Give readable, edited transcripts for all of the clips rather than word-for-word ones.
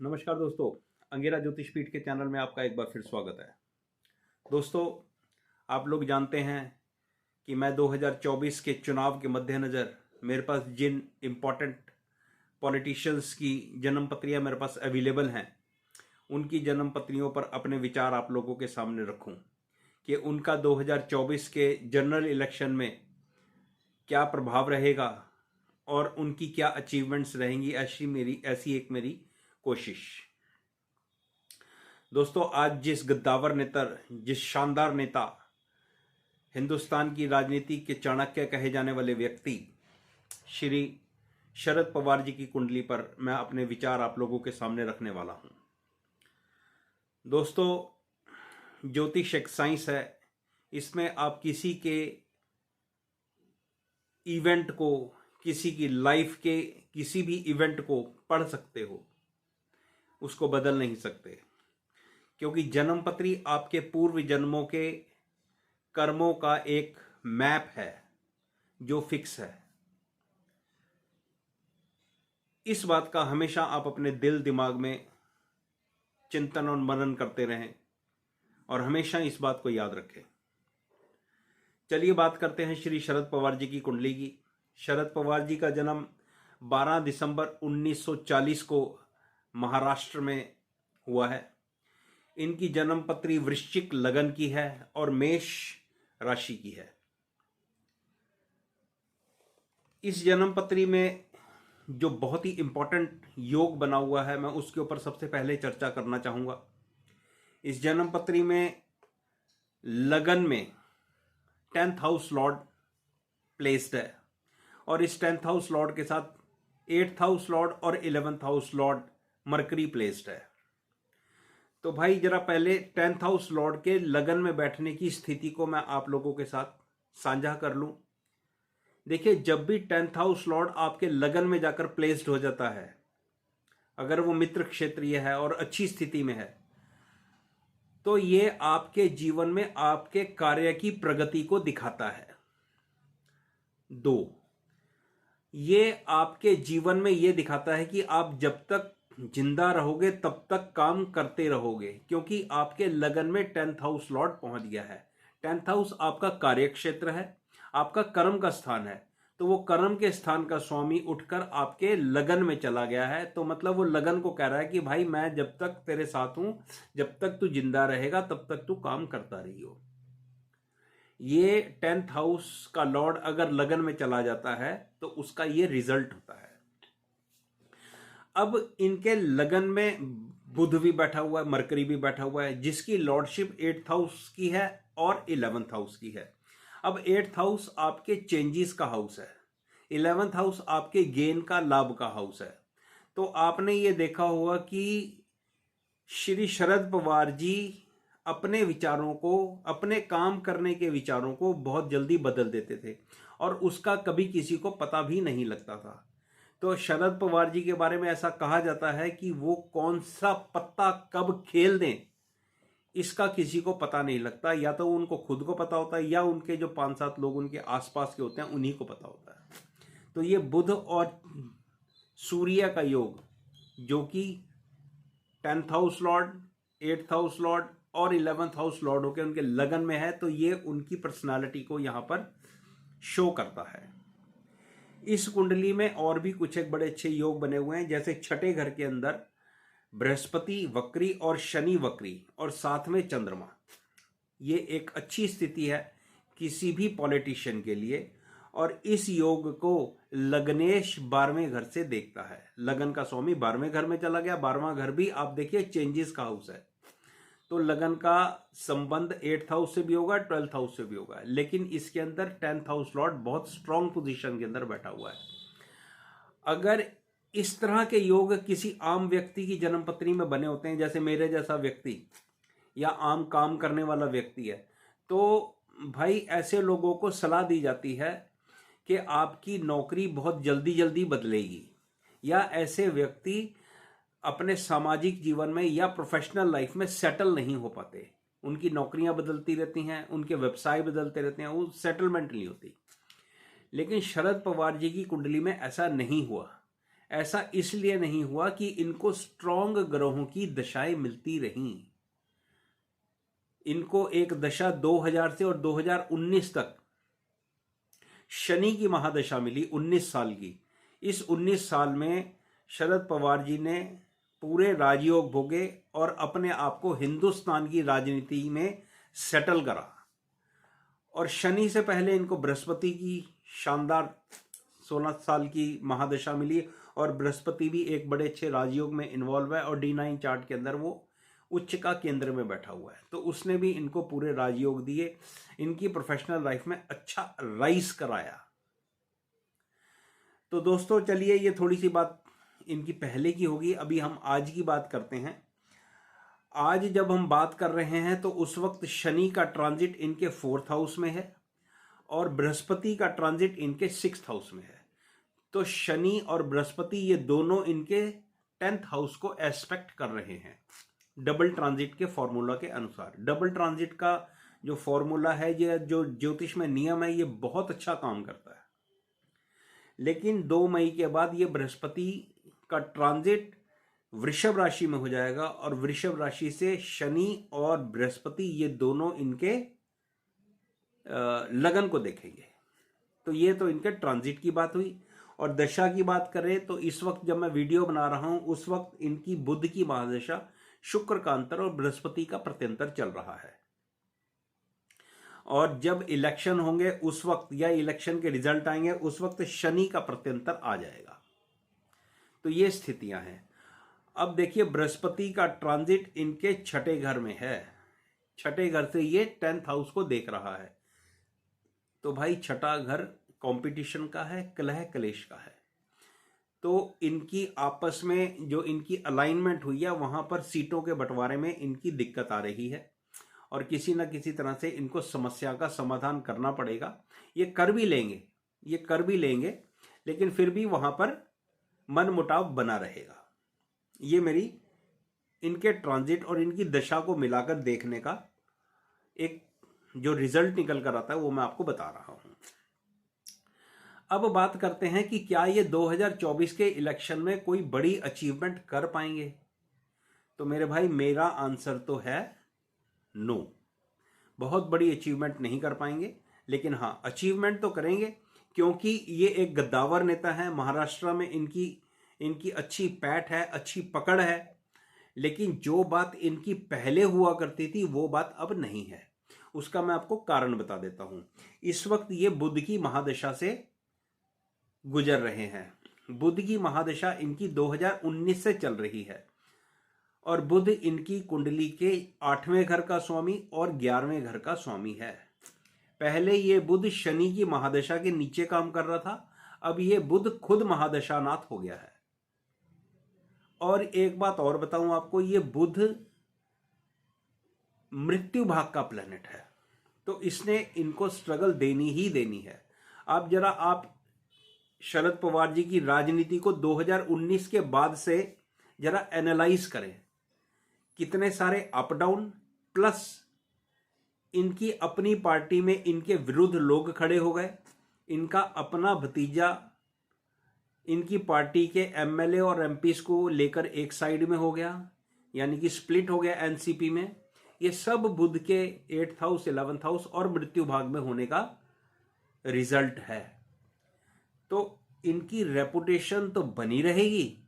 नमस्कार दोस्तों, अंगेरा ज्योतिष पीठ के चैनल में आपका एक बार फिर स्वागत है। दोस्तों, आप लोग जानते हैं कि मैं 2024 के चुनाव के मद्देनज़र मेरे पास जिन इम्पोर्टेंट पॉलिटिशियंस की जन्म पत्रियां मेरे पास अवेलेबल हैं, उनकी जन्म पत्रियों पर अपने विचार आप लोगों के सामने रखूं कि उनका 2024 के जनरल इलेक्शन में क्या प्रभाव रहेगा और उनकी क्या अचीवमेंट्स रहेंगी। ऐसी एक मेरी कोशिश। दोस्तों, आज जिस शानदार नेता, हिंदुस्तान की राजनीति के चाणक्य कहे जाने वाले व्यक्ति श्री शरद पवार जी की कुंडली पर मैं अपने विचार आप लोगों के सामने रखने वाला हूं। दोस्तों, ज्योतिष एक साइंस है। इसमें आप किसी के इवेंट को, किसी की लाइफ के किसी भी इवेंट को पढ़ सकते हो, उसको बदल नहीं सकते, क्योंकि जन्म पत्री आपके पूर्व जन्मों के कर्मों का एक मैप है जो फिक्स है। इस बात का हमेशा आप अपने दिल दिमाग में चिंतन और मनन करते रहें और हमेशा इस बात को याद रखें। चलिए बात करते हैं श्री शरद पवार जी की कुंडली की। शरद पवार जी का जन्म 12 दिसंबर 1940 को महाराष्ट्र में हुआ है। इनकी जन्म पत्री वृश्चिक लगन की है और मेष राशि की है। इस जन्म पत्री में जो बहुत ही इंपॉर्टेंट योग बना हुआ है, मैं उसके ऊपर सबसे पहले चर्चा करना चाहूंगा। इस जन्म पत्री में लगन में 10th हाउस लॉर्ड प्लेस्ड है और इस 10th हाउस लॉर्ड के साथ 8th हाउस लॉर्ड और 11th house Lord mercury placed है। तो भाई जरा पहले 10th हाउस लॉर्ड के लगन में बैठने की स्थिति को मैं आप लोगों के साथ साझा कर लूं। देखिए, जब भी 10th हाउस लॉर्ड आपके लगन में जाकर प्लेस्ड हो जाता है, अगर वो मित्र क्षेत्रीय है और अच्छी स्थिति में है, तो ये आपके जीवन में आपके कार्य की प्रगति को दिखाता है। 2, ये आपके जीवन में ये दिखाता है कि आप जब तक जिंदा रहोगे तब तक काम करते रहोगे, क्योंकि आपके लगन में 10th हाउस लॉर्ड पहुंच गया है। 10th हाउस आपका कार्य क्षेत्र है, आपका कर्म का स्थान है। तो वो कर्म के स्थान का स्वामी उठकर आपके लगन में चला गया है। तो मतलब वो लगन को कह रहा है कि भाई मैं जब तक तेरे साथ हूं, जब तक तू जिंदा रहेगा तब तक तू काम करता रहियो। ये 10th हाउस का लॉर्ड अगर लगन में चला जाता है तो उसका ये रिजल्ट होता है। अब इनके लगन में बुध भी बैठा हुआ है, मरकरी भी बैठा हुआ है, जिसकी लॉर्डशिप 8th हाउस की है और 11th हाउस की है। अब 8th हाउस आपके चेंजेस का हाउस है, 11th हाउस आपके गेन का, लाभ का हाउस है। तो आपने ये देखा होगा कि श्री शरद पवार जी अपने विचारों को, अपने काम करने के विचारों को बहुत जल्दी बदल देते थे और उसका कभी किसी को पता भी नहीं लगता था। तो शरद पवार जी के बारे में ऐसा कहा जाता है कि वो कौन सा पत्ता कब खेल दें, इसका किसी को पता नहीं लगता। या तो उनको खुद को पता होता है या उनके जो 5-7 लोग उनके आसपास के होते हैं उन्हीं को पता होता है। तो ये बुध और सूर्य का योग, जो कि 10th house Lord, 8th house Lord और 11th हाउस लॉर्ड होकर उनके लगन में है, तो ये उनकी पर्सनालिटी को यहां पर शो करता है। इस कुंडली में और भी कुछ एक बड़े अच्छे योग बने हुए हैं, जैसे छठे घर के अंदर बृहस्पति वक्री और शनि वक्री और साथ में चंद्रमा। ये एक अच्छी स्थिति है किसी भी पॉलिटिशियन के लिए। और इस योग को लग्नेश 12वें घर से देखता है। लगन का स्वामी 12वें घर में चला गया। 12वां घर भी आप देखिए चेंजेस का हाउस है, तो लगन का संबंध 8th हाउस से भी होगा, 12th हाउस से भी होगा। लेकिन इसके अंदर 10th हाउस लॉर्ड बहुत स्ट्रांग पोजीशन के अंदर बैठा हुआ है। अगर इस तरह के योग किसी आम व्यक्ति की जन्म पत्री में बने होते हैं, जैसे मेरे जैसा व्यक्ति या आम काम करने वाला व्यक्ति है, तो भाई ऐसे लोगों को सलाह दी जाती है कि आपकी नौकरी बहुत जल्दी जल्दी बदलेगी, या ऐसे व्यक्ति अपने सामाजिक जीवन में या प्रोफेशनल लाइफ में सेटल नहीं हो पाते। उनकी नौकरियां बदलती रहती हैं, उनके व्यवसाय बदलते रहते हैं, वो सेटलमेंट नहीं होती। लेकिन शरद पवार जी की कुंडली में ऐसा नहीं हुआ। ऐसा इसलिए नहीं हुआ कि इनको स्ट्रॉन्ग ग्रहों की दशाएं मिलती रहीं। इनको एक दशा 2000 से और 2019 तक शनि की महादशा मिली 19 साल की। इस 19 साल में शरद पवार जी ने पूरे राजयोग भोगे और अपने आप को हिंदुस्तान की राजनीति में सेटल करा। और शनि से पहले इनको बृहस्पति की शानदार 16 साल की महादशा मिली और बृहस्पति भी एक बड़े अच्छे राजयोग में इन्वॉल्व है और D9 चार्ट के अंदर वो उच्च का केंद्र में बैठा हुआ है, तो उसने भी इनको पूरे राजयोग दिए, इनकी प्रोफेशनल लाइफ में अच्छा राइज कराया। तो दोस्तों चलिए, ये थोड़ी सी बात इनकी पहले की होगी, अभी हम आज की बात करते हैं। आज जब हम बात कर रहे हैं तो उस वक्त शनि का ट्रांजिट इनके 4th हाउस में है और बृहस्पति का ट्रांजिट इनके 6th हाउस में है। तो शनि और बृहस्पति ये दोनों इनके 10th हाउस को एस्पेक्ट कर रहे हैं डबल ट्रांजिट के फॉर्मूला के अनुसार। डबल ट्रांजिट का जो फॉर्मूला है, ये जो ज्योतिष में नियम है, ये बहुत अच्छा काम करता है। लेकिन 2 मई के बाद ये बृहस्पति का ट्रांजिट वृषभ राशि में हो जाएगा और वृषभ राशि से शनि और बृहस्पति ये दोनों इनके लगन को देखेंगे। तो ये तो इनके ट्रांजिट की बात हुई। और दशा की बात करें तो इस वक्त जब मैं वीडियो बना रहा हूं उस वक्त इनकी बुध की महादशा, शुक्र का अंतर और बृहस्पति का प्रत्यंतर चल रहा है। और जब इलेक्शन होंगे उस वक्त या इलेक्शन के रिजल्ट आएंगे उस वक्त शनि का प्रत्यंतर आ जाएगा। तो ये स्थितियां हैं। अब देखिए, बृहस्पति का ट्रांजिट इनके 6ठे घर में है। 6ठे घर से ये 10th हाउस को देख रहा है। तो भाई 6ठा घर कंपटीशन का है, कलह कलेश का है। तो इनकी आपस में जो इनकी अलाइनमेंट हुई है वहां पर सीटों के बंटवारे में इनकी दिक्कत आ रही है और किसी न किसी तरह से इनको समस्या का समाधान करना पड़ेगा। ये कर भी लेंगे, लेकिन फिर भी वहां पर मनमुटाव बना रहेगा। ये मेरी इनके ट्रांजिट और इनकी दशा को मिलाकर देखने का एक जो रिजल्ट निकल कर आता है वो मैं आपको बता रहा हूं। अब बात करते हैं कि क्या ये 2024 के इलेक्शन में कोई बड़ी अचीवमेंट कर पाएंगे। तो मेरे भाई, मेरा आंसर तो है नो। बहुत बड़ी अचीवमेंट नहीं कर पाएंगे, लेकिन हाँ, अचीवमेंट तो करेंगे, क्योंकि ये एक गद्दावर नेता है। महाराष्ट्र में इनकी अच्छी पैठ है, अच्छी पकड़ है। लेकिन जो बात इनकी पहले हुआ करती थी वो बात अब नहीं है। उसका मैं आपको कारण बता देता हूं। इस वक्त ये बुध की महादशा से गुजर रहे हैं। बुध की महादशा इनकी 2019 से चल रही है और बुध इनकी कुंडली के 8वें घर का स्वामी और 11वें घर का स्वामी है। पहले ये बुध शनि की महादशा के नीचे काम कर रहा था, अब ये बुध खुद महादशानाथ हो गया है। और एक बात और बताऊं आपको, ये बुध मृत्यु भाग का प्लेनेट है, तो इसने इनको स्ट्रगल देनी ही देनी है। आप शरद पवार जी की राजनीति को 2019 के बाद से जरा एनालाइज करें। कितने सारे अप डाउन, प्लस इनकी अपनी पार्टी में इनके विरुद्ध लोग खड़े हो गए। इनका अपना भतीजा इनकी पार्टी के एमएलए और एमपीस को लेकर एक साइड में हो गया, यानी कि स्प्लिट हो गया एनसीपी में। ये सब बुध के 8th हाउस, 11th हाउस और मृत्यु भाग में होने का रिजल्ट है। तो इनकी रेपुटेशन तो बनी रहेगी,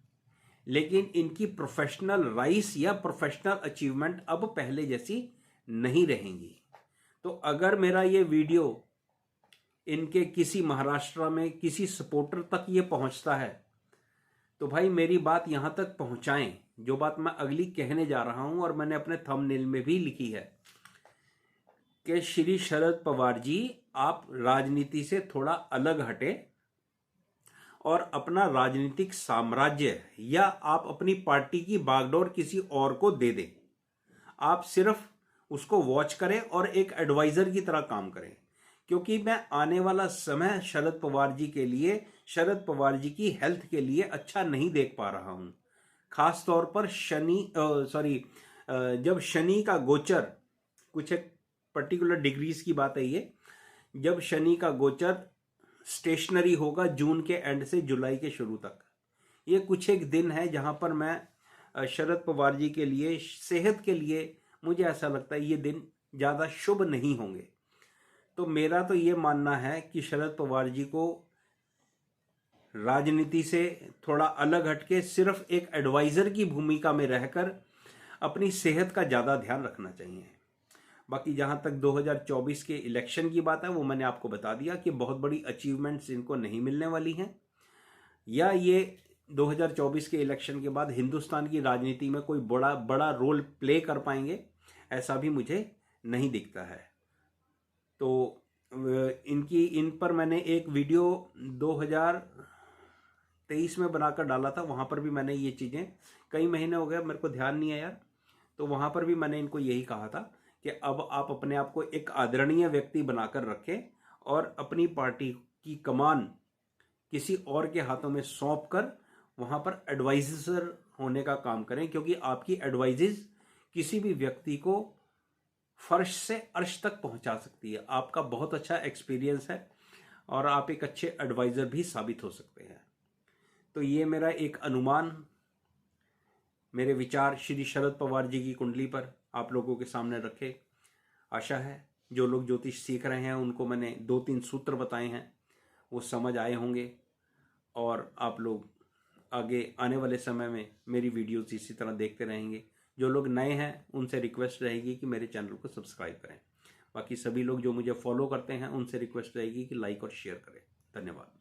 लेकिन इनकी प्रोफेशनल राइस या प्रोफेशनल अचीवमेंट अब पहले जैसी नहीं रहेंगी। तो अगर मेरा ये वीडियो इनके किसी महाराष्ट्र में किसी सपोर्टर तक ये पहुंचता है तो भाई मेरी बात यहां तक पहुंचाएं, जो बात मैं अगली कहने जा रहा हूं और मैंने अपने थंबनेल में भी लिखी है कि श्री शरद पवार जी, आप राजनीति से थोड़ा अलग हटे और अपना राजनीतिक साम्राज्य या आप अपनी पार्टी की बागडोर किसी और को दे दें। आप सिर्फ उसको वॉच करें और एक एडवाइजर की तरह काम करें, क्योंकि मैं आने वाला समय शरद पवार जी के लिए, शरद पवार जी की हेल्थ के लिए अच्छा नहीं देख पा रहा हूं। खास तौर पर जब शनि का गोचर, कुछ एक पर्टिकुलर डिग्रीज की बात है ये, जब शनि का गोचर स्टेशनरी होगा जून के एंड से जुलाई के शुरू तक, ये कुछ एक दिन है जहां पर मैं शरद पवार जी के लिए, सेहत के लिए, मुझे ऐसा लगता है ये दिन ज़्यादा शुभ नहीं होंगे। तो मेरा तो ये मानना है कि शरद पवार जी को राजनीति से थोड़ा अलग हटके सिर्फ एक एडवाइज़र की भूमिका में रहकर अपनी सेहत का ज़्यादा ध्यान रखना चाहिए। बाकी जहाँ तक 2024 के इलेक्शन की बात है, वो मैंने आपको बता दिया कि बहुत बड़ी अचीवमेंट्स इनको नहीं मिलने वाली हैं, या ये 2024 के इलेक्शन के बाद हिंदुस्तान की राजनीति में कोई बड़ा बड़ा रोल प्ले कर पाएंगे, ऐसा भी मुझे नहीं दिखता है। तो इन पर मैंने एक वीडियो 2023 में बनाकर डाला था, वहाँ पर भी मैंने ये चीज़ें, कई महीने हो गए मेरे को ध्यान नहीं है यार, तो वहाँ पर भी मैंने इनको यही कहा था कि अब आप अपने आप को एक आदरणीय व्यक्ति बनाकर रखें और अपनी पार्टी की कमान किसी और के हाथों में सौंप कर वहाँ पर एडवाइजर होने का काम करें, क्योंकि आपकी एडवाइजेज किसी भी व्यक्ति को फर्श से अर्श तक पहुँचा सकती है। आपका बहुत अच्छा एक्सपीरियंस है और आप एक अच्छे एडवाइज़र भी साबित हो सकते हैं। तो ये मेरा एक अनुमान, मेरे विचार श्री शरद पवार जी की कुंडली पर आप लोगों के सामने रखे। आशा है जो लोग ज्योतिष सीख रहे हैं उनको मैंने 2-3 सूत्र बताए हैं, वो समझ आए होंगे और आप लोग आगे आने वाले समय में मेरी वीडियोस इसी तरह देखते रहेंगे। जो लोग नए हैं उनसे रिक्वेस्ट रहेगी कि मेरे चैनल को सब्सक्राइब करें। बाकी सभी लोग जो मुझे फॉलो करते हैं उनसे रिक्वेस्ट रहेगी कि लाइक और शेयर करें। धन्यवाद।